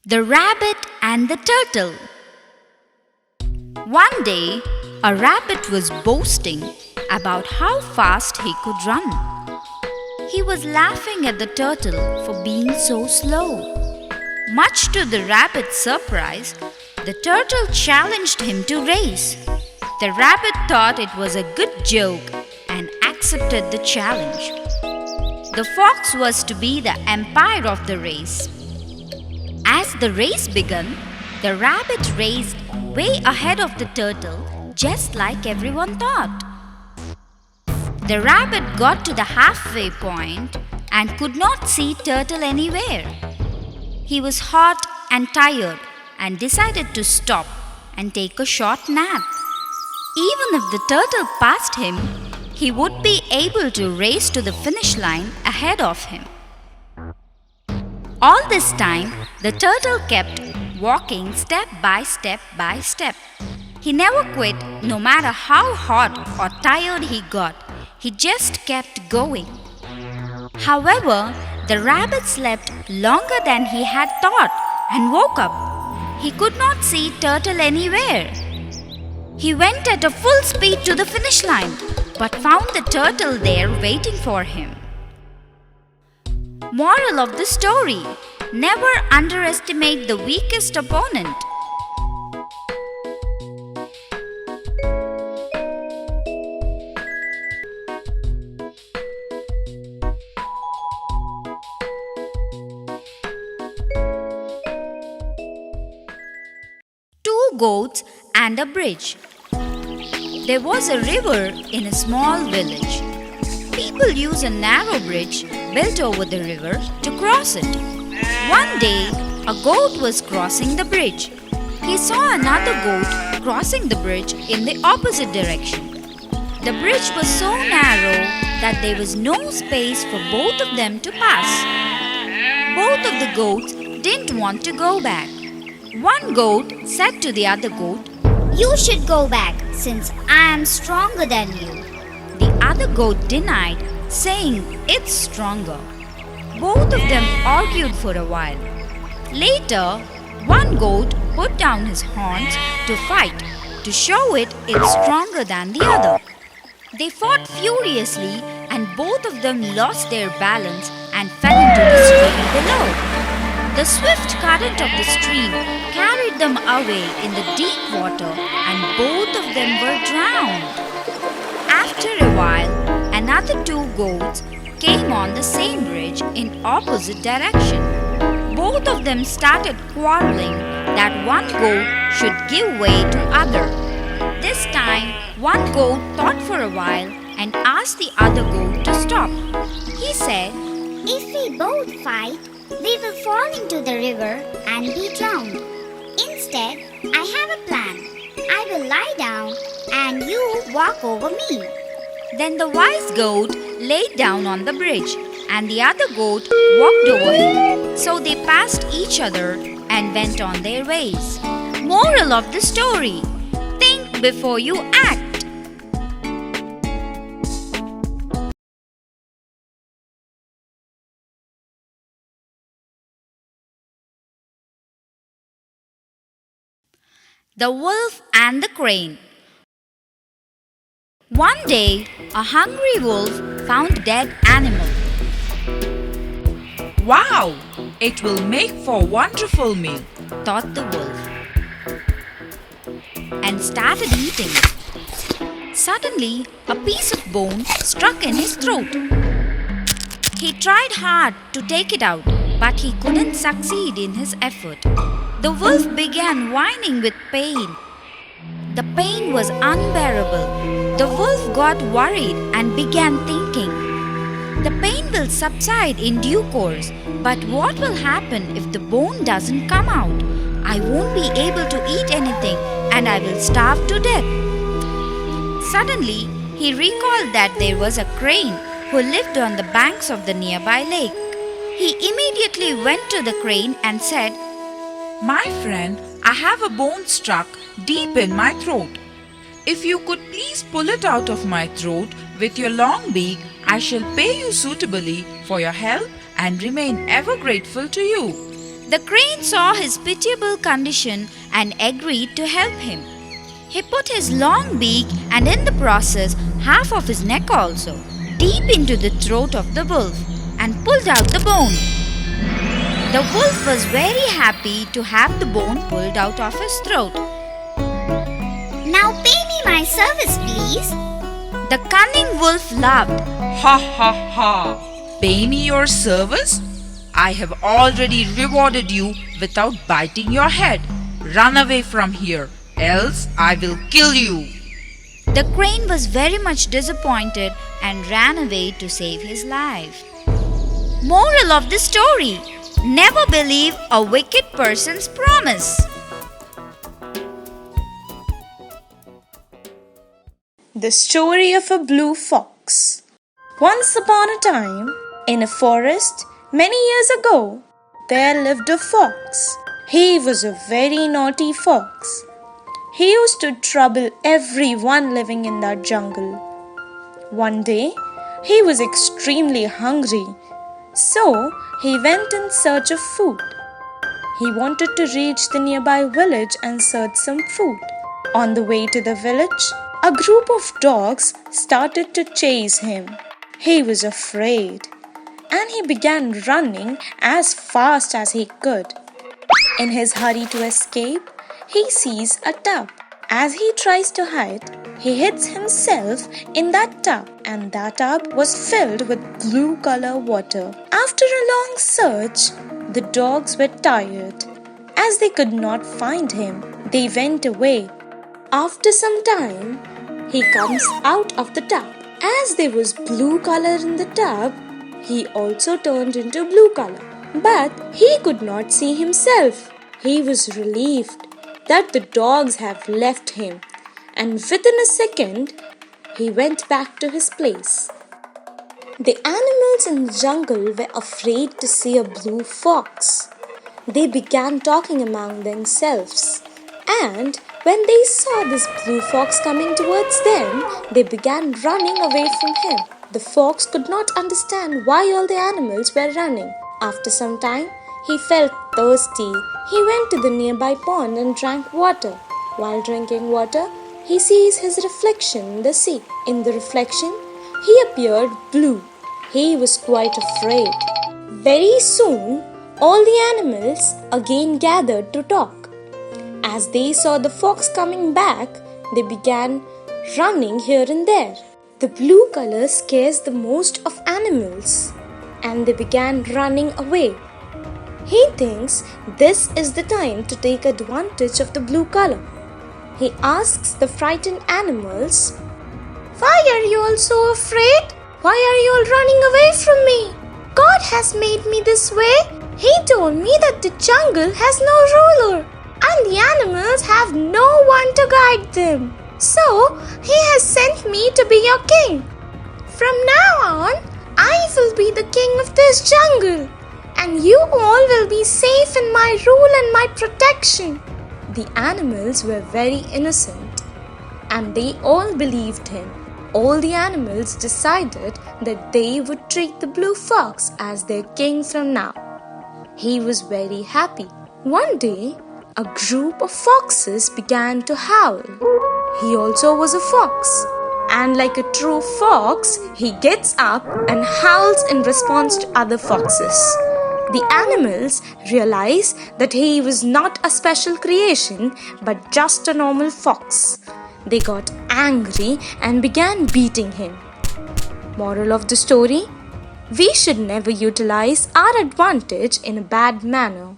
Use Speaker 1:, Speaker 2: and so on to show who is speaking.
Speaker 1: The Rabbit and the Turtle. One day, a rabbit was boasting about how fast he could run. He was laughing at the turtle for being so slow. Much to the rabbit's surprise, the turtle challenged him to race. The rabbit thought it was a good joke and accepted the challenge. The fox was to be the umpire of the race. As the race began, the rabbit raced way ahead of the turtle, just like everyone thought. The rabbit got to the halfway point and could not see Turtle anywhere. He was hot and tired and decided to stop and take a short nap. Even if the turtle passed him, he would be able to race to the finish line ahead of him. All this time, the turtle kept walking step by step by step. He never quit, no matter how hot or tired he got. He just kept going. However, the rabbit slept longer than he had thought and woke up. He could not see Turtle anywhere. He went at a full speed to the finish line, but found the turtle there waiting for him. Moral of the story: never underestimate the weakest opponent. Two goats and a bridge. There was a river in a small village. People use a narrow bridge built over the river to cross it. One day, a goat was crossing the bridge. He saw another goat crossing the bridge in the opposite direction. The bridge was so narrow that there was no space for both of them to pass. Both of the goats didn't want to go back. One goat said to the other goat,
Speaker 2: "You should go back since I am stronger than you."
Speaker 1: The other goat denied, saying it's stronger. Both of them argued for a while. Later, one goat put down his horns to fight, to show it's stronger than the other. They fought furiously and both of them lost their balance and fell into the stream below. The swift current of the stream carried them away in the deep water and both of them were drowned. After a while, another two goats came on the same bridge in opposite direction. Both of them started quarreling that one goat should give way to other. This time, one goat thought for a while and asked the other goat to stop. He said,
Speaker 2: "If we both fight, we will fall into the river and be drowned. Instead, I have a plan. I will lie down and you walk over me."
Speaker 1: Then the wise goat laid down on the bridge and the other goat walked over him. So they passed each other and went on their ways. Moral of the story: think before you act. The Wolf and the Crane. One day, a hungry wolf found a dead animal.
Speaker 3: "Wow! It will make for a wonderful meal,"
Speaker 1: thought the wolf, and started eating it. Suddenly, a piece of bone struck in his throat. He tried hard to take it out, but he couldn't succeed in his effort. The wolf began whining with pain. The pain was unbearable. The wolf got worried and began thinking, "The pain will subside in due course, but what will happen if the bone doesn't come out? I won't be able to eat anything and I will starve to death." Suddenly, he recalled that there was a crane who lived on the banks of the nearby lake. He immediately went to the crane and said,
Speaker 3: "My friend, I have a bone stuck deep in my throat. If you could please pull it out of my throat with your long beak, I shall pay you suitably for your help and remain ever grateful to you."
Speaker 1: The crane saw his pitiable condition and agreed to help him. He put his long beak and in the process half of his neck also deep into the throat of the wolf and pulled out the bone. The wolf was very happy to have the bone pulled out of his throat.
Speaker 2: Now pay me my service, please.
Speaker 1: The cunning wolf laughed.
Speaker 3: Ha ha ha! Pay me your service? I have already rewarded you without biting your head. Run away from here, else I will kill you.
Speaker 1: The crane was very much disappointed and ran away to save his life. Moral of the story: never believe a wicked person's promise.
Speaker 4: The story of a blue fox. Once upon a time, in a forest, many years ago, there lived a fox. He was a very naughty fox. He used to trouble everyone living in that jungle. One day, he was extremely hungry, so he went in search of food. He wanted to reach the nearby village and search some food. On the way to the village, a group of dogs started to chase him. He was afraid, and he began running as fast as he could. In his hurry to escape, he sees a tub. As he tries to hide, he hits himself in that tub, and that tub was filled with blue color water. After a long search, the dogs were tired. As they could not find him, they went away. After some time, he comes out of the tub. As there was blue color in the tub, he also turned into blue color. But he could not see himself. He was relieved that the dogs have left him, and within a second, he went back to his place. The animals in the jungle were afraid to see a blue fox. They began talking among themselves, and when they saw this blue fox coming towards them, they began running away from him. The fox could not understand why all the animals were running. After some time, he felt thirsty. He went to the nearby pond and drank water. While drinking water, he sees his reflection in the sea. In the reflection, he appeared blue. He was quite afraid. Very soon, all the animals again gathered to talk. As they saw the fox coming back, they began running here and there. The blue color scares the most of animals, and they began running away. He thinks this is the time to take advantage of the blue color. He asks the frightened animals, "Why are you all so afraid? Why are you all running away from me? God has made me this way. He told me that the jungle has no ruler, and the animals have no one to guide them. So, he has sent me to be your king. From now on, I will be the king of this jungle, and you all will be safe in my rule and my protection." The animals were very innocent, and they all believed him. All the animals decided that they would treat the blue fox as their king from now. He was very happy. One day, a group of foxes began to howl. He also was a fox, and like a true fox, he gets up and howls in response to other foxes. The animals realized that he was not a special creation, but just a normal fox. They got angry and began beating him. Moral of the story: we should never utilize our advantage in a bad manner.